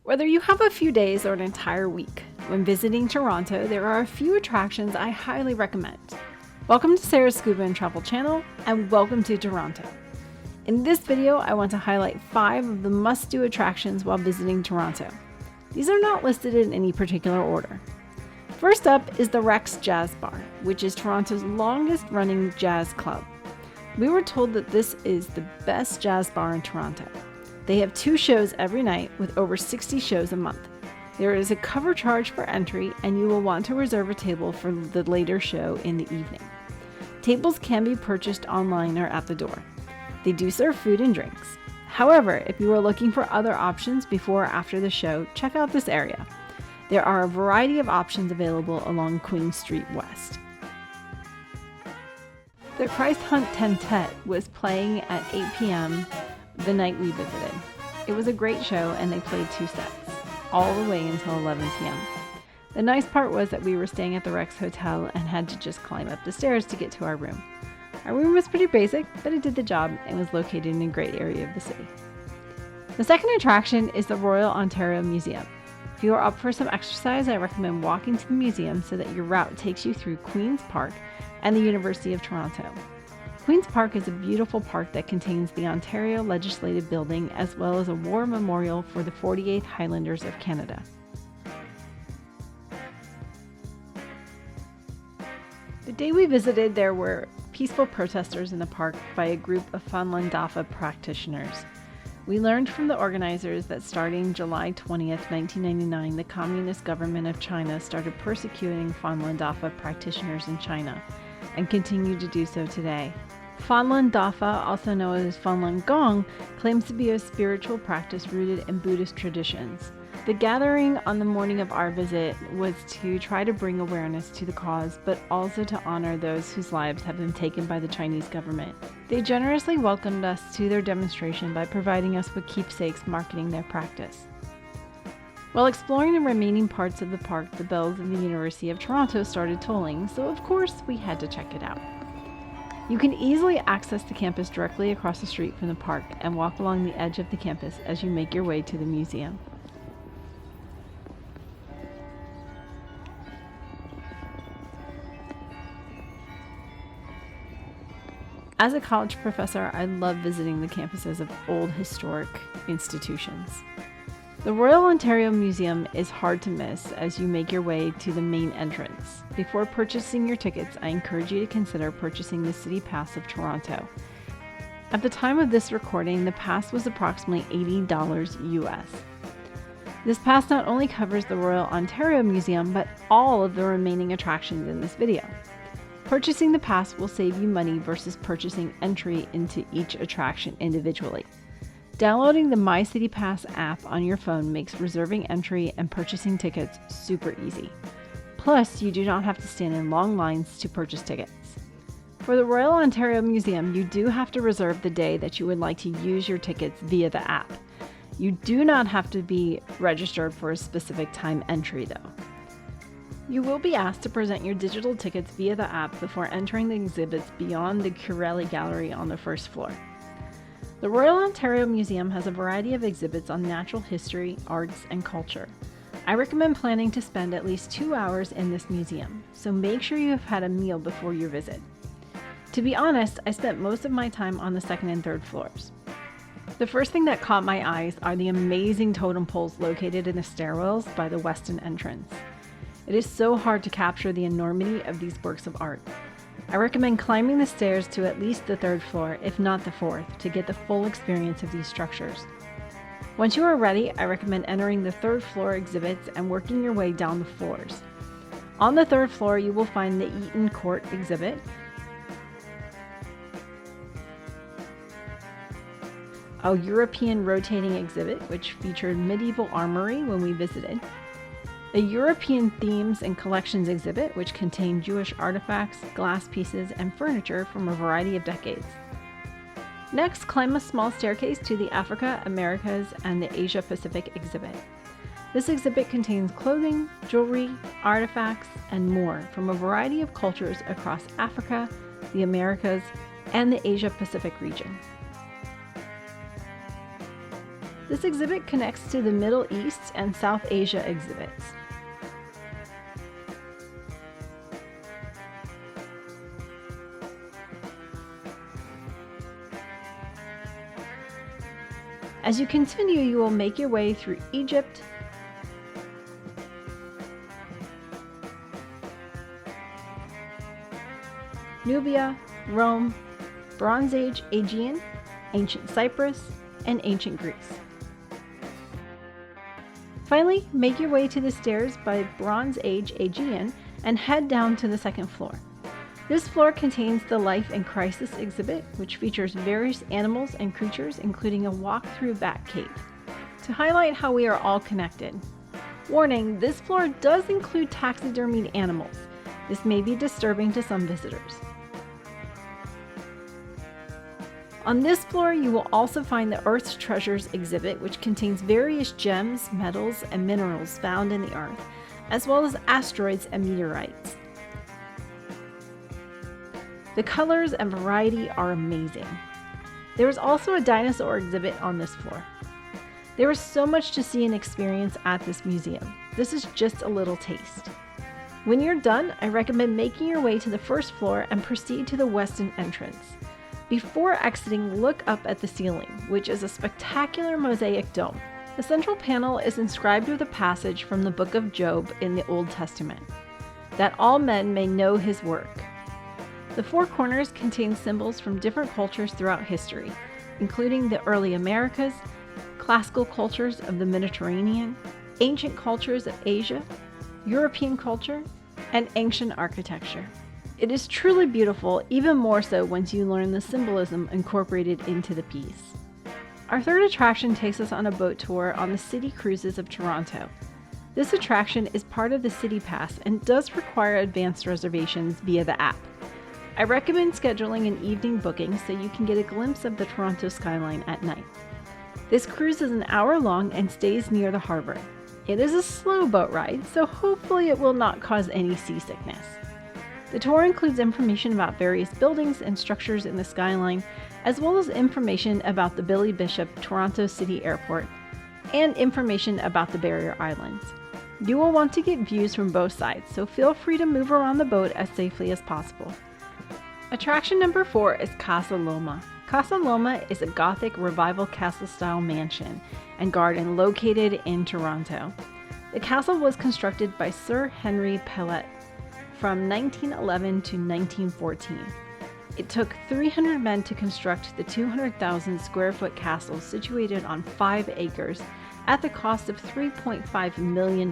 Whether you have a few days or an entire week, when visiting Toronto, there are a few attractions I highly recommend. Welcome to Sarah's Scuba and Travel channel, and welcome to Toronto. In this video, I want to highlight 5 of the must-do attractions while visiting Toronto. These are not listed in any particular order. First up is the Rex Jazz Bar, which is Toronto's longest-running jazz club. We were told that this is the best jazz bar in Toronto. They have 2 shows every night with over 60 shows a month. There is a cover charge for entry, and you will want to reserve a table for the later show in the evening. Tables can be purchased online or at the door. They do serve food and drinks. However, if you are looking for other options before or after the show, check out this area. There are a variety of options available along Queen Street West. The Christ Hunt Tentet was playing at 8 p.m. the night we visited. It was a great show and they played 2 sets, all the way until 11 p.m. The nice part was that we were staying at the Rex Hotel and had to just climb up the stairs to get to our room. Our room was pretty basic, but it did the job and was located in a great area of the city. The second attraction is the Royal Ontario Museum. If you are up for some exercise, I recommend walking to the museum so that your route takes you through Queen's Park and the University of Toronto. Queen's Park is a beautiful park that contains the Ontario Legislative Building as well as a war memorial for the 48th Highlanders of Canada. The day we visited, there were peaceful protesters in the park by a group of Falun Dafa practitioners. We learned from the organizers that starting July 20th, 1999, the Communist government of China started persecuting Falun Dafa practitioners in China and continue to do so today. Falun Dafa, also known as Falun Gong, claims to be a spiritual practice rooted in Buddhist traditions. The gathering on the morning of our visit was to try to bring awareness to the cause, but also to honor those whose lives have been taken by the Chinese government. They generously welcomed us to their demonstration by providing us with keepsakes marketing their practice. While exploring the remaining parts of the park, the bells of the University of Toronto started tolling, so of course we had to check it out. You can easily access the campus directly across the street from the park and walk along the edge of the campus as you make your way to the museum. As a college professor, I love visiting the campuses of old historic institutions. The Royal Ontario Museum is hard to miss as you make your way to the main entrance. Before purchasing your tickets, I encourage you to consider purchasing the City Pass of Toronto. At the time of this recording, the pass was approximately $80 US. This pass not only covers the Royal Ontario Museum, but all of the remaining attractions in this video. Purchasing the pass will save you money versus purchasing entry into each attraction individually. Downloading the My City Pass app on your phone makes reserving entry and purchasing tickets super easy. Plus, you do not have to stand in long lines to purchase tickets. For the Royal Ontario Museum, you do have to reserve the day that you would like to use your tickets via the app. You do not have to be registered for a specific time entry though. You will be asked to present your digital tickets via the app before entering the exhibits beyond the Curelli Gallery on the first floor. The Royal Ontario Museum has a variety of exhibits on natural history, arts, and culture. I recommend planning to spend at least 2 hours in this museum, so make sure you have had a meal before your visit. To be honest, I spent most of my time on the 2nd and 3rd floors. The first thing that caught my eyes are the amazing totem poles located in the stairwells by the western entrance. It is so hard to capture the enormity of these works of art. I recommend climbing the stairs to at least the 3rd floor, if not the 4th, to get the full experience of these structures. Once you are ready, I recommend entering the 3rd floor exhibits and working your way down the floors. On the 3rd floor, you will find the Eaton Court exhibit, a European rotating exhibit which featured medieval armory when we visited, a European themes and collections exhibit which contained Jewish artifacts, glass pieces, and furniture from a variety of decades. Next, climb a small staircase to the Africa, Americas, and the Asia Pacific exhibit. This exhibit contains clothing, jewelry, artifacts, and more from a variety of cultures across Africa, the Americas, and the Asia Pacific region. This exhibit connects to the Middle East and South Asia exhibits. As you continue, you will make your way through Egypt, Nubia, Rome, Bronze Age Aegean, ancient Cyprus, and ancient Greece. Finally, make your way to the stairs by Bronze Age Aegean and head down to the second floor. This floor contains the Life in Crisis exhibit, which features various animals and creatures, including a walk-through bat cave, to highlight how we are all connected. Warning, this floor does include taxidermied animals. This may be disturbing to some visitors. On this floor, you will also find the Earth's Treasures exhibit, which contains various gems, metals, and minerals found in the Earth, as well as asteroids and meteorites. The colors and variety are amazing. There is also a dinosaur exhibit on this floor. There is so much to see and experience at this museum. This is just a little taste. When you're done, I recommend making your way to the first floor and proceed to the western entrance. Before exiting, look up at the ceiling, which is a spectacular mosaic dome. The central panel is inscribed with a passage from the book of Job in the Old Testament, that all men may know his work. The four corners contain symbols from different cultures throughout history, including the early Americas, classical cultures of the Mediterranean, ancient cultures of Asia, European culture, and ancient architecture. It is truly beautiful, even more so once you learn the symbolism incorporated into the piece. Our third attraction takes us on a boat tour on the City Cruises of Toronto. This attraction is part of the City Pass and does require advanced reservations via the app. I recommend scheduling an evening booking so you can get a glimpse of the Toronto skyline at night. This cruise is an hour long and stays near the harbor. It is a slow boat ride, so hopefully it will not cause any seasickness. The tour includes information about various buildings and structures in the skyline, as well as information about the Billy Bishop Toronto City Airport and information about the Barrier Islands. You will want to get views from both sides, so feel free to move around the boat as safely as possible. Attraction number 4 is Casa Loma. Casa Loma is a Gothic Revival castle-style mansion and garden located in Toronto. The castle was constructed by Sir Henry Pellet from 1911 to 1914. It took 300 men to construct the 200,000 square foot castle situated on 5 acres at the cost of $3.5 million.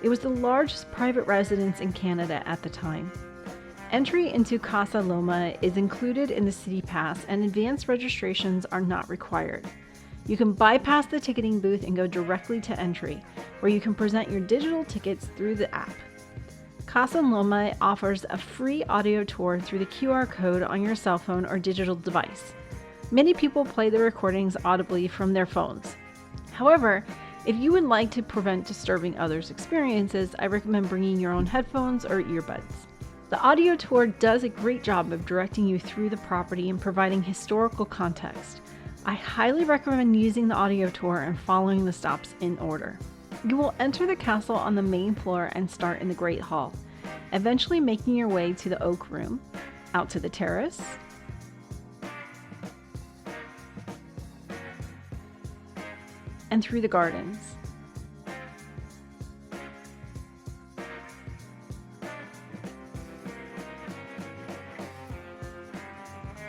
It was the largest private residence in Canada at the time. Entry into Casa Loma is included in the City Pass, and advanced registrations are not required. You can bypass the ticketing booth and go directly to entry, where you can present your digital tickets through the app. Casa Loma offers a free audio tour through the QR code on your cell phone or digital device. Many people play the recordings audibly from their phones. However, if you would like to prevent disturbing others' experiences, I recommend bringing your own headphones or earbuds. The audio tour does a great job of directing you through the property and providing historical context. I highly recommend using the audio tour and following the stops in order. You will enter the castle on the main floor and start in the Great Hall, eventually making your way to the Oak Room, out to the terrace, and through the gardens.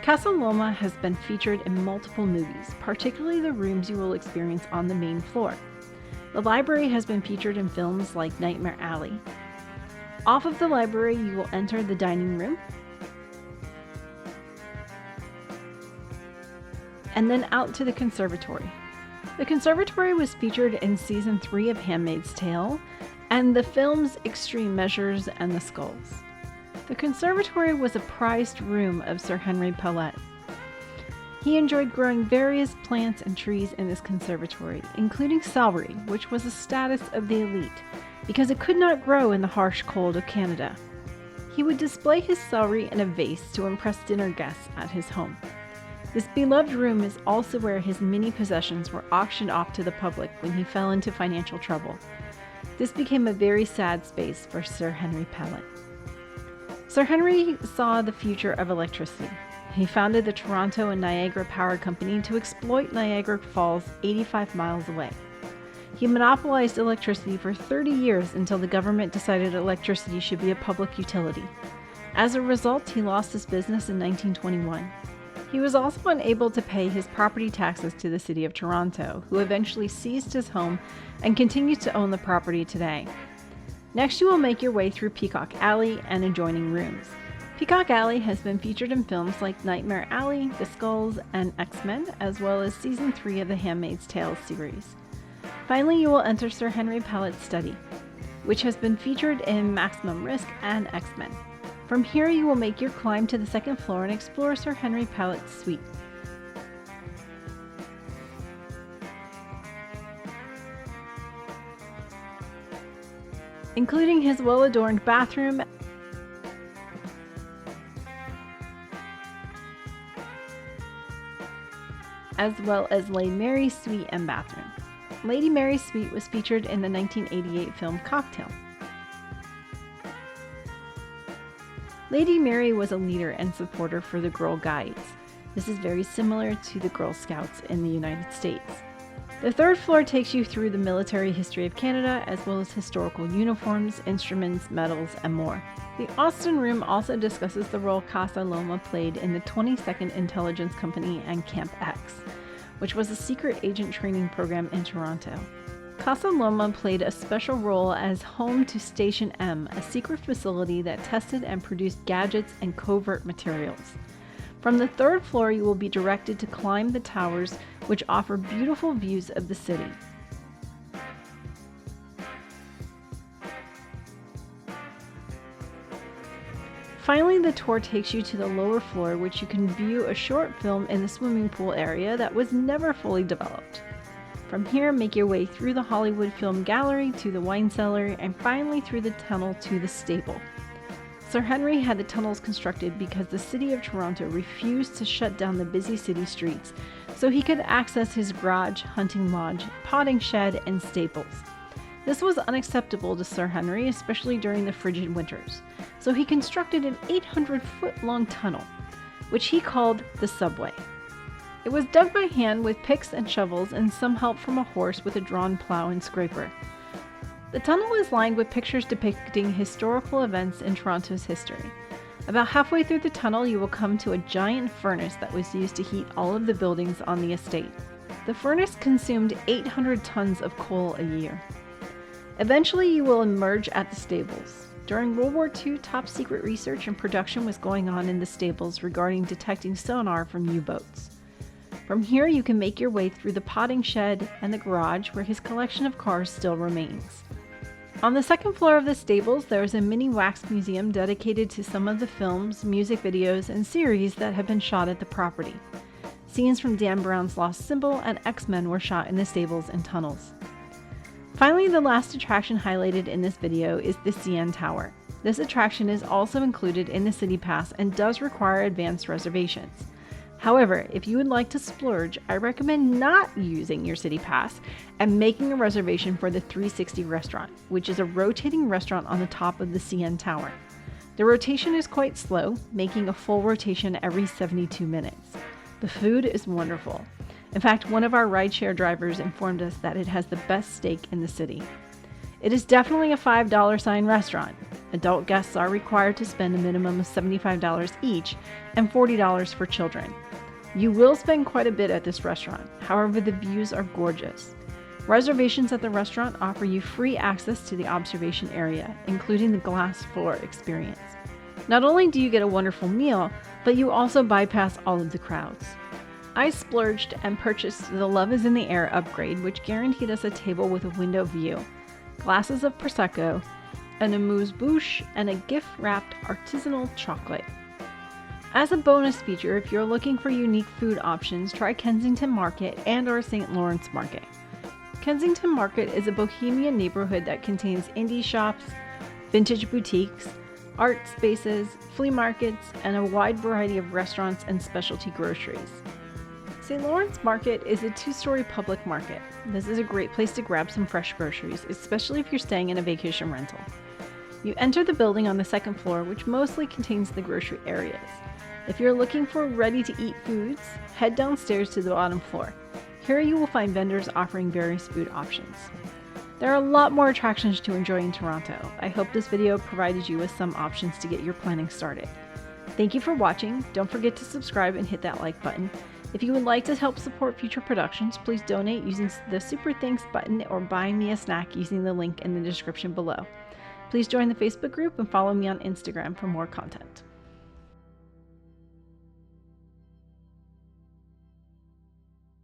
Casa Loma has been featured in multiple movies, particularly the rooms you will experience on the main floor. The library has been featured in films like Nightmare Alley. Off of the library, you will enter the dining room, and then out to the conservatory. The conservatory was featured in Season 3 of Handmaid's Tale and the films Extreme Measures and The Skulls. The conservatory was a prized room of Sir Henry Pellet. He enjoyed growing various plants and trees in this conservatory, including celery, which was a status of the elite, because it could not grow in the harsh cold of Canada. He would display his celery in a vase to impress dinner guests at his home. This beloved room is also where his many possessions were auctioned off to the public when he fell into financial trouble. This became a very sad space for Sir Henry Pellet. Sir Henry saw the future of electricity. He founded the Toronto and Niagara Power Company to exploit Niagara Falls 85 miles away. He monopolized electricity for 30 years until the government decided electricity should be a public utility. As a result, he lost his business in 1921. He was also unable to pay his property taxes to the City of Toronto, who eventually seized his home and continues to own the property today. Next, you will make your way through Peacock Alley and adjoining rooms. Peacock Alley has been featured in films like Nightmare Alley, The Skulls, and X-Men, as well as Season 3 of the Handmaid's Tale series. Finally, you will enter Sir Henry Pellet's study, which has been featured in Maximum Risk and X-Men. From here, you will make your climb to the second floor and explore Sir Henry Pellet's suite. Including his well-adorned bathroom as well as Lady Mary's suite and bathroom. Lady Mary's suite was featured in the 1988 film Cocktail. Lady Mary was a leader and supporter for the Girl Guides. This is very similar to the Girl Scouts in the United States. The third floor takes you through the military history of Canada, as well as historical uniforms, instruments, medals, and more. The Austin Room also discusses the role Casa Loma played in the 22nd Intelligence Company and Camp X, which was a secret agent training program in Toronto. Casa Loma played a special role as home to Station M, a secret facility that tested and produced gadgets and covert materials. From the third floor, you will be directed to climb the towers, which offer beautiful views of the city. Finally, the tour takes you to the lower floor, which you can view a short film in the swimming pool area that was never fully developed. From here, make your way through the Hollywood Film Gallery to the wine cellar, and finally through the tunnel to the stable. Sir Henry had the tunnels constructed because the City of Toronto refused to shut down the busy city streets, so he could access his garage, hunting lodge, potting shed, and stables. This was unacceptable to Sir Henry, especially during the frigid winters, so he constructed an 800-foot-long tunnel, which he called the subway. It was dug by hand with picks and shovels and some help from a horse with a drawn plow and scraper. The tunnel is lined with pictures depicting historical events in Toronto's history. About halfway through the tunnel, you will come to a giant furnace that was used to heat all of the buildings on the estate. The furnace consumed 800 tons of coal a year. Eventually, you will emerge at the stables. During World War II, top secret research and production was going on in the stables regarding detecting sonar from U-boats. From here, you can make your way through the potting shed and the garage, where his collection of cars still remains. On the second floor of the stables, there is a mini wax museum dedicated to some of the films, music videos, and series that have been shot at the property. Scenes from Dan Brown's Lost Symbol and X-Men were shot in the stables and tunnels. Finally, the last attraction highlighted in this video is the CN Tower. This attraction is also included in the City Pass and does require advanced reservations. However, if you would like to splurge, I recommend not using your City Pass and making a reservation for the 360 restaurant, which is a rotating restaurant on the top of the CN Tower. The rotation is quite slow, making a full rotation every 72 minutes. The food is wonderful. In fact, one of our rideshare drivers informed us that it has the best steak in the city. It is definitely a $5 sign restaurant. Adult guests are required to spend a minimum of $75 each and $40 for children. You will spend quite a bit at this restaurant, however the views are gorgeous. Reservations at the restaurant offer you free access to the observation area, including the glass floor experience. Not only do you get a wonderful meal, but you also bypass all of the crowds. I splurged and purchased the Love is in the Air upgrade, which guaranteed us a table with a window view, glasses of Prosecco, an amuse-bouche, and a gift-wrapped artisanal chocolate. As a bonus feature, if you're looking for unique food options, try Kensington Market and or St. Lawrence Market. Kensington Market is a bohemian neighborhood that contains indie shops, vintage boutiques, art spaces, flea markets, and a wide variety of restaurants and specialty groceries. St. Lawrence Market is a two-story public market. This is a great place to grab some fresh groceries, especially if you're staying in a vacation rental. You enter the building on the second floor, which mostly contains the grocery areas. If you're looking for ready-to-eat foods, head downstairs to the bottom floor. Here you will find vendors offering various food options. There are a lot more attractions to enjoy in Toronto. I hope this video provided you with some options to get your planning started. Thank you for watching. Don't forget to subscribe and hit that like button. If you would like to help support future productions, please donate using the Super Thanks button or buy me a snack using the link in the description below. Please join the Facebook group and follow me on Instagram for more content.